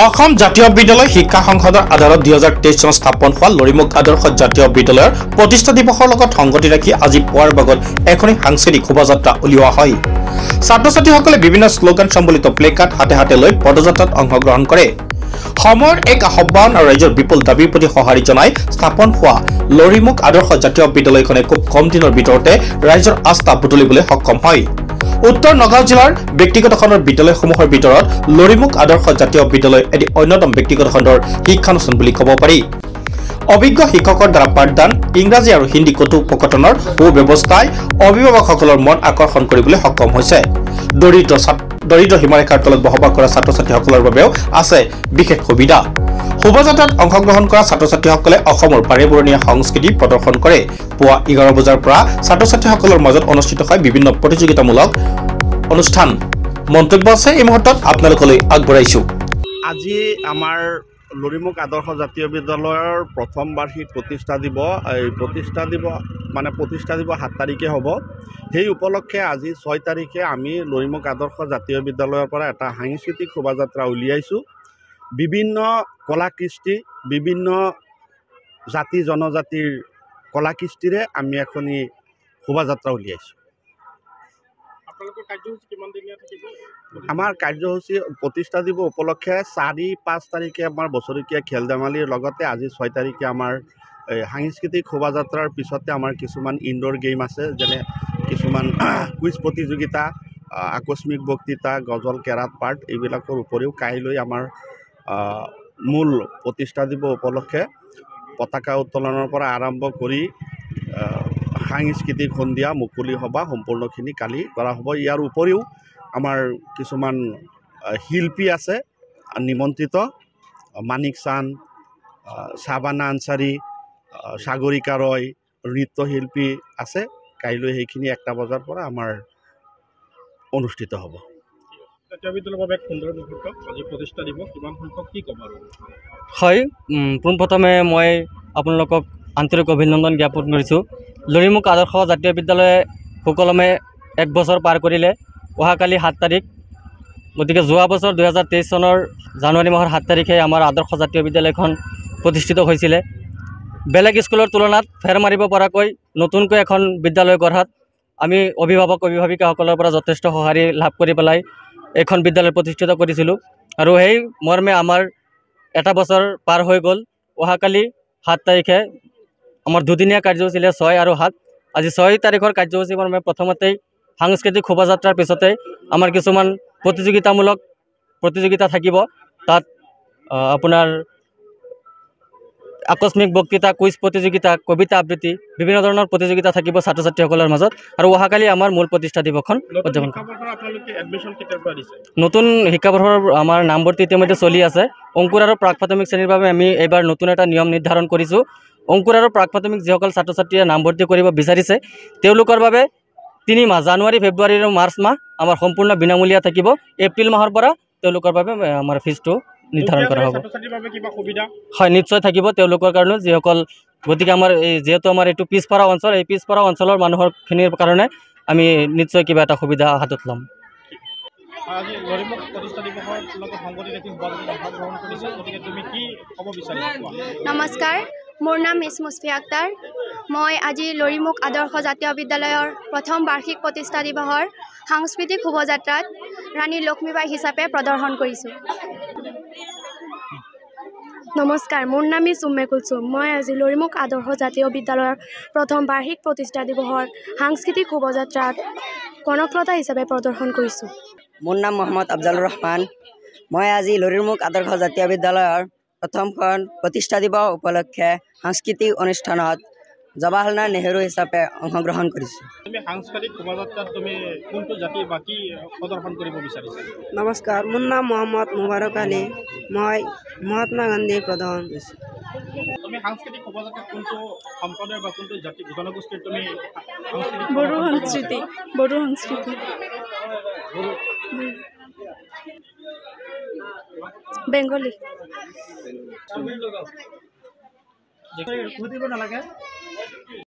অসম জাতীয় বিদ্যালয় শিক্ষা সংসদৰ আধাৰত 2023 চনত স্থাপন হোৱা লৰিমুখ আদৰ্শ জাতীয় বিদ্যালয়ৰ প্ৰতিষ্ঠা দিৱসৰ লগত সংগতি ৰাখি আজি পুৱাৰ ভাগত এখন সাংস্কৃতিক শোভাযাত্ৰা উলিওৱা হয়। ছাত্ৰ-ছাত্ৰীসকলে বিভিন্ন শ্লোগান সম্বলিত প্লেকাৰ্ড হাতে হাতে লৈ পদযাত্ৰাত অংশগ্ৰহণ কৰে। সময়ৰ এক আহ্বান আৰু ৰাইজৰ বিপুল দাবীৰ প্ৰতি সঁহাৰি জনাই স্থাপন হোৱা লৰিমুখ আদৰ্শ জাতীয় বিদ্যালয়খনে খুব কম দিনৰ ভিতৰতে ৰাইজৰ আস্থা বুটলিবলৈ সক্ষম হয়। উত্তৰ নগাঁও জিলাৰ ব্যক্তিগত খণ্ডৰ বিদ্যালয়সমূহৰ ভিতৰত লৰিমুখ আদৰ্শ জাতীয় বিদ্যালয় এটি অন্যতম ব্যক্তিগত খণ্ডৰ শিক্ষানুষ্ঠান বুলি ক'ব পাৰি। অভিজ্ঞ শিক্ষকৰ দ্বাৰা পাঠদান, ইংৰাজী আৰু হিন্দী কথোপকথনৰ সুব্যৱস্থাই অভিভাৱকসকলৰ মন আকৰ্ষণ কৰিবলৈ সক্ষম হৈছে। দৰিদ্ৰ সীমাৰেখাৰ তলত বসবাস কৰা ছাত্ৰ-ছাত্ৰীসকলৰ বাবেও আছে বিশেষ সুবিধা। শোভাযাত্ৰাত অংশগ্ৰহণ কৰা ছাত্ৰ-ছাত্ৰীসকলে অসমৰ বাৰেবৰণীয়া সংস্কৃতি প্ৰদৰ্শন কৰে। পুৱা 11 বজাৰ পৰা ছাত্ৰ-ছাত্ৰীসকলৰ মাজত অনুষ্ঠিত হয় বিভিন্ন প্ৰতিযোগিতামূলক অনুষ্ঠান। মন্তব্য আছে এই মুহূৰ্তত আপোনালোকলৈ আগবঢ়াইছো। আজি আমাৰ লৰিমুখ আদৰ্শ জাতীয় বিদ্যালয়ৰ প্ৰথম বাৰ্ষিক প্ৰতিষ্ঠা দিৱস। এই প্ৰতিষ্ঠা দিৱস 7 তাৰিখে হ'ব। সেই উপলক্ষে আজি 6 তাৰিখে আমি লৰিমুখ আদৰ্শ জাতীয় বিদ্যালয়ৰ পৰা এটা সাংস্কৃতিক শোভাযাত্ৰা উলিয়াইছোঁ। বিভিন্ন কলাকৃষ্টি, বিভিন্ন জাতি জনজাতিৰ কলাকৃষ্টিৰে আমি এখনি শোভাযাত্ৰা উলিয়াইছোঁ। আমাৰ কাৰ্যসূচী প্ৰতিষ্ঠা দিৱস উপলক্ষে 4-5 তাৰিখে আমাৰ বছৰেকীয়া খেল ধেমালিৰ লগতে আজি 6 তাৰিখে আমাৰ সাংস্কৃতিক শোভাযাত্ৰাৰ পিছতে আমাৰ কিছুমান ইনডোৰ গেম আছে, যেনে কিছুমান কুইজ প্ৰতিযোগিতা, আকস্মিক বক্তৃতা, গজল, কেৰাট পাৰ্ট, এইবিলাকৰ উপৰিও কাইলৈ আমাৰ মূল প্ৰতিষ্ঠা দিৱস উপলক্ষে পতাকা উত্তোলনৰ পৰা আৰম্ভ কৰি সাংস্কৃতিক সন্ধিয়া, মুকলি সভা সম্পূৰ্ণখিনি কালি কৰা হ'ব। ইয়াৰ উপৰিও আমাৰ কিছুমান শিল্পী আছে নিমন্ত্ৰিত, মানিক চান্দ, শাবানা আনচাৰী, সাগৰিকা ৰয়, নৃত্যশিল্পী আছে। কাইলৈ সেইখিনি 1টা বজাৰ পৰা আমাৰ অনুষ্ঠিত হ'ব। হয়, পোনপ্ৰথমে মই আপোনালোকক আন্তৰিক অভিনন্দন জ্ঞাপন কৰিছোঁ। লৰিমুখ আদৰ্শ জাতীয় বিদ্যালয়ে সুকলমে 1 বছৰ পাৰ কৰিলে। অহাকালি 7 তাৰিখ, গতিকে যোৱা বছৰ 2023 চনৰ জানুৱাৰী মাহৰ 7 তাৰিখে আমাৰ আদৰ্শ জাতীয় বিদ্যালয়খন প্ৰতিষ্ঠিত হৈছিলে। বেলেগ স্কুলৰ তুলনাত ফেৰ মাৰিব পৰাকৈ নতুনকৈ এখন বিদ্যালয় গঢ়াত আমি অভিভাৱিকাসকলৰ পৰা যথেষ্ট সঁহাৰি লাভ কৰি পেলাই এখন বিদ্যালয় প্ৰতিষ্ঠিত কৰিছিলোঁ। আৰু সেই মৰ্মে আমাৰ 1 বছৰ পাৰ হৈ গ'ল। অহাকালি 7 তাৰিখে আমাৰ দুদিনীয়া কাৰ্যসূচীৰে 6 আৰু 7। আজি 6 তাৰিখৰ কাৰ্যসূচী মৰ্মে প্ৰথমতেই সাংস্কৃতিক শোভাযাত্ৰাৰ পিছতে আমাৰ কিছুমান প্ৰতিযোগিতা থাকিব। তাত আপোনাৰ আকস্মিক বক্তৃতা, কুইজ প্ৰতিযোগিতা, কবিতা আবৃত্তি, বিভিন্ন ধৰণৰ প্ৰতিযোগিতা থাকিব ছাত্ৰ ছাত্ৰীসকলৰ মাজত। আৰু অহাকালি আমাৰ মূল প্ৰতিষ্ঠা দিৱসখন উদযাপন কৰিম। নতুন শিক্ষাবৰ্ষৰ আমাৰ নামভৰ্তি ইতিমধ্যে চলি আছে। অংকুৰ আৰু প্ৰাক প্ৰাথমিক শ্ৰেণীৰ বাবে আমি এইবাৰ নতুন এটা নিয়ম নিৰ্ধাৰণ কৰিছোঁ। অংকুৰ আৰু প্ৰাক প্ৰাথমিক যিসকল ছাত্ৰ ছাত্ৰীয়ে নামভৰ্তি কৰিব বিচাৰিছে তেওঁলোকৰ বাবে 3 মাহ, জানুৱাৰী, ফেব্ৰুৱাৰী আৰু মাৰ্চ মাহ আমাৰ সম্পূৰ্ণ বিনামূলীয়া থাকিব। এপ্ৰিল মাহৰ পৰা তেওঁলোকৰ বাবে আমাৰ ফিজটো নিৰ্ধাৰণ কৰা হ'ব। হয়, নিশ্চয় থাকিব তেওঁলোকৰ কাৰণে, যিসকল, গতিকে আমাৰ যিহেতু আমাৰ এইটো পিছপৰা অঞ্চল, এই পিছপৰা অঞ্চলৰ মানুহখিনিৰ কাৰণে আমি নিশ্চয় কিবা এটা সুবিধা হাতত ল'ম। নমস্কাৰ, মোৰ নাম মিছ মুছফিয়া আক্তাৰ। মই আজি লৰিমুখ আদৰ্শ জাতীয় বিদ্যালয়ৰ প্ৰথম বাৰ্ষিক প্ৰতিষ্ঠা দিৱসৰ সাংস্কৃতিক শোভাযাত্ৰাত ৰাণী লক্ষ্মীবাই হিচাপে প্ৰদৰ্শন কৰিছোঁ। নমস্কাৰ, মোৰ নাম উম্মে কুলছুম। মই আজি লৰিমুখ আদৰ্শ জাতীয় বিদ্যালয়ৰ প্ৰথম বাৰ্ষিক প্ৰতিষ্ঠা দিৱসৰ সাংস্কৃতিক শোভাযাত্ৰাত কনকলতা হিচাপে প্ৰদৰ্শন কৰিছোঁ। মোৰ নাম মহম্মদ আফজালুৰ ৰহমান। মই আজি লৰিমুখ আদৰ্শ জাতীয় বিদ্যালয়ৰ প্ৰথমখন প্ৰতিষ্ঠা দিৱস উপলক্ষে সাংস্কৃতিক অনুষ্ঠানত জৱাহৰলাল নেহৰু হিচাপে অংশগ্ৰহণ কৰিছোঁ। নমস্কাৰ, মোৰ নাম মহম্মদ মুবাৰক আলী। মই মহাত্মা গান্ধীৰ প্ৰদৰ্শন কৰিছোঁ। বড়ো সংস্কৃতি। বেংগলী।